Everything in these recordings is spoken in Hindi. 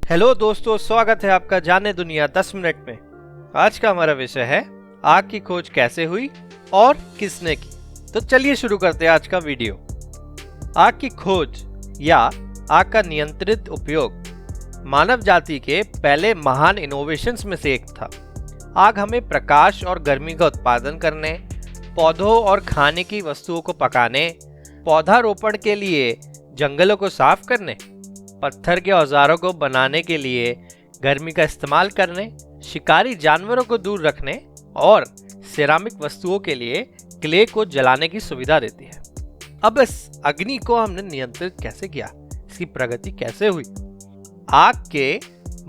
हेलो दोस्तों, स्वागत है आपका जाने दुनिया 10 मिनट में। आज का हमारा विषय है आग की खोज कैसे हुई और किसने की। तो चलिए शुरू करते हैं आज का वीडियो। आग की खोज या आग का नियंत्रित उपयोग मानव जाति के पहले महान इनोवेशंस में से एक था। आग हमें प्रकाश और गर्मी का उत्पादन करने, पौधों और खाने की वस्तुओं को पकाने, पौधारोपण के लिए जंगलों को साफ करने, पत्थर के औजारों को बनाने के लिए गर्मी का इस्तेमाल करने, शिकारी जानवरों को दूर रखने और सिरामिक वस्तुओं के लिए क्ले को जलाने की सुविधा देती है। अब इस अग्नि को हमने नियंत्रित कैसे किया, इसकी प्रगति कैसे हुई? आग के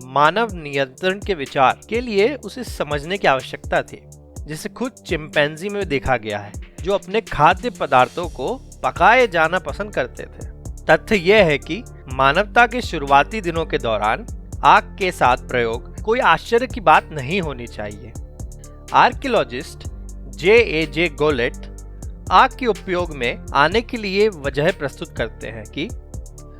मानव नियंत्रण के विचार के लिए उसे समझने की आवश्यकता थी, जिसे खुद चिंपैंजी में देखा गया है, जो अपने खाद्य पदार्थों को पकाए जाना पसंद करते थे। तथ्य यह है कि मानवता के शुरुआती दिनों के दौरान आग के साथ प्रयोग कोई आश्चर्य की बात नहीं होनी चाहिए। Archaeologist J.A.J. गोलेट आग के उपयोग में आने के लिए वजह प्रस्तुत करते हैं कि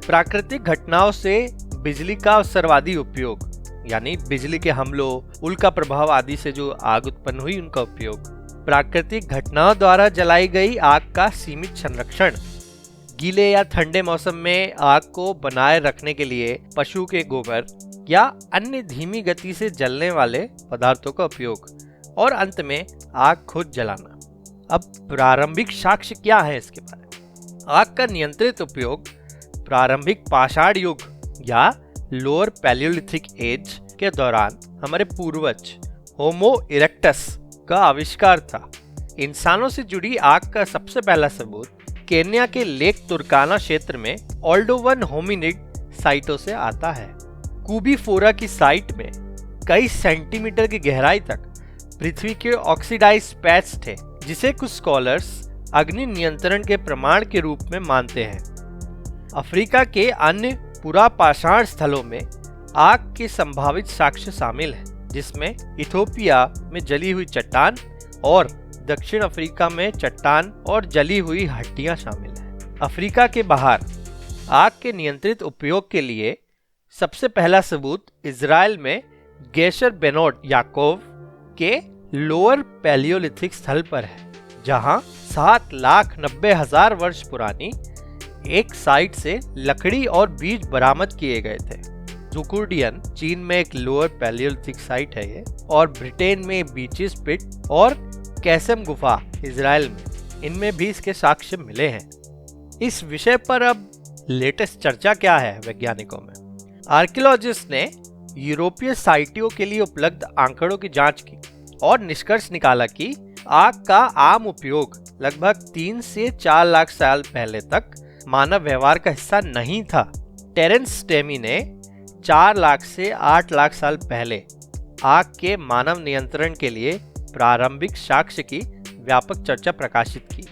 प्राकृतिक घटनाओं से बिजली का सर्वाधिक उपयोग, यानी बिजली के हमलों, उल्का प्रभाव आदि से जो आग उत्पन्न हुई उनका उपयोग, प्राकृतिक घटनाओं द्वारा जलाई गई आग का सीमित संरक्षण, गीले या ठंडे मौसम में आग को बनाए रखने के लिए पशु के गोबर या अन्य धीमी गति से जलने वाले पदार्थों का उपयोग, और अंत में आग खुद जलाना। अब प्रारंभिक साक्ष्य क्या है इसके बारे में? आग का नियंत्रित उपयोग प्रारंभिक पाषाण युग या लोअर पैलियोलिथिक एज के दौरान हमारे पूर्वज होमो इरेक्टस का आविष्कार था। इंसानों से जुड़ी आग का सबसे पहला सबूत केन्या के लेक तुर्काना क्षेत्र में ओल्डोवन होमिनिड साइटों से आता है। कुबीफोरा की साइट में कई सेंटीमीटर की गहराई तक पृथ्वी के ऑक्सीडाइज पैच थे, जिसे कुछ स्कॉलर्स अग्नि नियंत्रण के प्रमाण के रूप में मानते हैं। अफ्रीका के अन्य पुरापाषाण स्थलों में आग के संभावित साक्ष्य शामिल हैं, जिसमें इथोपिया में जली हुई चट्टान और दक्षिण अफ्रीका में चट्टान और जली हुई हड्डियां शामिल हैं। अफ्रीका के बाहर आग के नियंत्रित उपयोग के लिए सबसे पहला सबूत इजराइल में गेशर बेनोट याकोव के लोअर पैलियोलिथिक स्थल पर है, जहां 7,90,000 वर्ष पुरानी एक साइट से लकड़ी और बीज बरामद किए गए थे। जुकुर्डियन चीन में एक लोअर पैलियोलिथिक साइट है ये, और ब्रिटेन में बीचिस पिट और कैसम गुफा इजराइल में, इनमें भी इसके साक्ष्य मिले हैं। इस विषय पर अब लेटेस्ट चर्चा क्या है वैज्ञानिकों में? आर्कियोलॉजिस्ट ने यूरोपीय साइटों के लिए उपलब्ध आंकड़ों की जांच की और निष्कर्ष निकाला कि आग का आम उपयोग लगभग 3 से 4 लाख साल पहले तक मानव व्यवहार का हिस्सा नहीं था। टेरेंस टेमी ने 4 लाख से 8 लाख साल पहले आग के मानव नियंत्रण के लिए प्रारंभिक साक्ष्य की व्यापक चर्चा प्रकाशित की।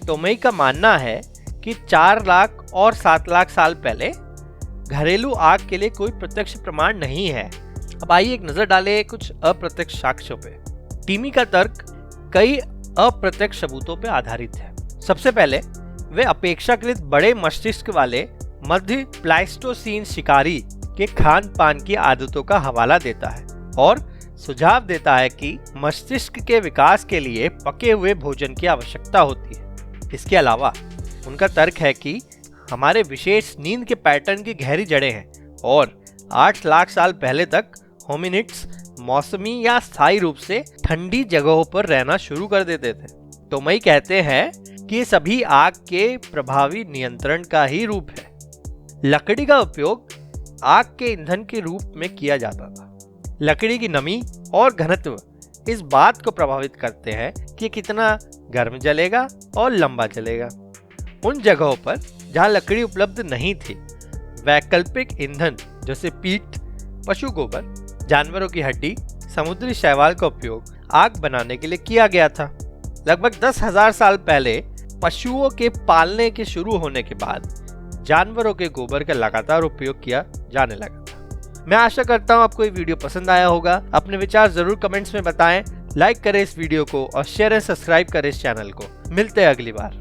टोमेई का मानना है कि 4 लाख और 7 लाख साल पहले घरेलू आग के लिए कोई प्रत्यक्ष प्रमाण नहीं है। अब आइए एक नजर डालें कुछ अप्रत्यक्ष साक्ष्यों पे। टीमी का तर्क कई अप्रत्यक्ष सबूतों पे आधारित है। सबसे पहले वे अपेक्षाकृत बड़े मस्तिष्क वाले मध्य प्लाइस्टोसीन शिकारी के खान पान की आदतों का हवाला देता है और सुझाव देता है कि मस्तिष्क के विकास के लिए पके हुए भोजन की आवश्यकता होती है। इसके अलावा उनका तर्क है कि हमारे विशेष नींद के पैटर्न की गहरी जड़ें हैं और 8 लाख साल पहले तक होमिनिड्स मौसमी या स्थायी रूप से ठंडी जगहों पर रहना शुरू कर देते थे। टोमेई कहते हैं कि ये सभी आग के प्रभावी नियंत्रण का ही रूप है। लकड़ी का उपयोग आग के ईंधन के रूप में किया जाता था। लकड़ी की नमी और घनत्व इस बात को प्रभावित करते हैं कि कितना गर्म जलेगा और लंबा जलेगा। उन जगहों पर जहां लकड़ी उपलब्ध नहीं थी, वैकल्पिक ईंधन जैसे पीट, पशु गोबर, जानवरों की हड्डी, समुद्री शैवाल का उपयोग आग बनाने के लिए किया गया था। लगभग 10,000 साल पहले पशुओं के पालने के शुरू होने के बाद जानवरों के गोबर का लगातार उपयोग किया जाने लगा। मैं आशा करता हूँ आपको ये वीडियो पसंद आया होगा। अपने विचार जरूर कमेंट्स में बताएं, लाइक करें इस वीडियो को और शेयर एंड सब्सक्राइब करें इस चैनल को। मिलते हैं अगली बार।